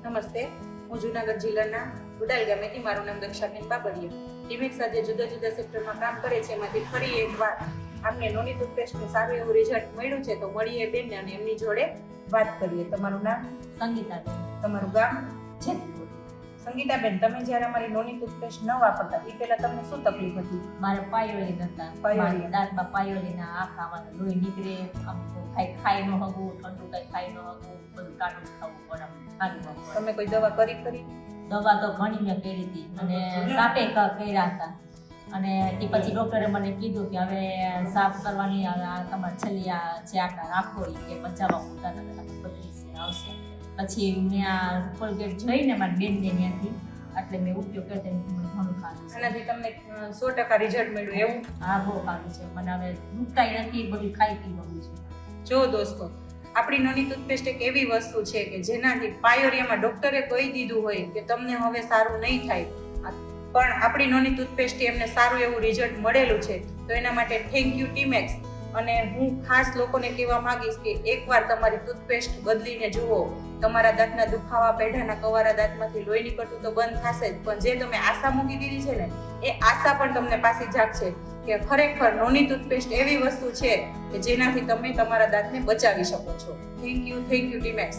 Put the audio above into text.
નમસ્તે, હું જૂનાગઢ જિલ્લાના ઉડાલ ગામેથી મારું નામ દક્ષાબેન બાબરિયા. ટીમેક્સ આજે જુદા જુદા સેક્ટરમાં કામ કરે છે. એમાંથી ફરી એકવાર આમને નોની ટૂથપેસ્ટનું સારું એવું રિઝલ્ટ મળ્યું છે. તો મળીએ બેનને અને એમની જોડે વાત કરીએ. તમારું નામ? સંગીતાબેન. તમારું ગામ? જેતપુર. સંગીતાબેન, તમે જ્યારે અમારી નોની ટૂથપેસ્ટ ન વાપરતા એ પહેલા તમને શું તકલીફ હતી? મારે પાયોલિન હતા. પાયોલિન. દાંતમાં પાયોલિનના આખામાં લોહી નીકળે, આમ તો ખાઈ ન હગવું, ઠંડુ કઈ ખાઈ ન હગવું, બધું કાઢું જ ખાવું પડે, ખાલી ન પડે. તમે કોઈ દવા કરી? દવા તો ઘણી મેં કરી હતી અને સાપે કર્યા હતા. અને તે પછી ડોક્ટરે મને કીધું કે હવે સાફ કરવાની તમારે છેલ્લી આ જે આટા રાખો એ કે બચાવવા પૂરતા તમે 35 આવશે. પછી મેં આ કોલગેટ જોઈને મારી બેનને ત્યાંથી એટલે મેં ઉપયોગ કરતા મને ઘણું ખાધું છે. એનાથી તમને 100% રિઝલ્ટ મળ્યું એવું? હા, બહુ ખાધું છે. મને હવે દુખતાય નથી, બધું ખાઈ પી ગયું છે. જો દોસ્તો, આપણી નોની ટૂથપેસ્ટ એક એવી વસ્તુ છે કે જેનાથી પાયોરિયામાં ડોક્ટરે કહી દીધું હોય કે તમને હવે સારું નહીં થાય, પણ આપણી નોની ટૂથપેસ્ટથી એમને સારું એવું રિઝલ્ટ મળેલું છે. તો એના માટે થેન્ક યુ ટીમેક્સ. અને હું ખાસ લોકોને કહેવા માંગીશ કે એકવાર તમારી ટૂથપેસ્ટ બદલીને જુઓ. તમારા દાંતના દુખાવા, પેઢાના કવારા દાંતમાંથી લોહી નીકળતું તો બંધ થશે જ, પણ જે તમે આશા મૂકી દીધી છે ને એ આશા પણ તમને પાછી જાગશે કે ખરેખર નોની ટૂથપેસ્ટ એવી વસ્તુ છે કે જેનાથી તમે તમારા દાંતને બચાવી શકો છો. Thank you Timex.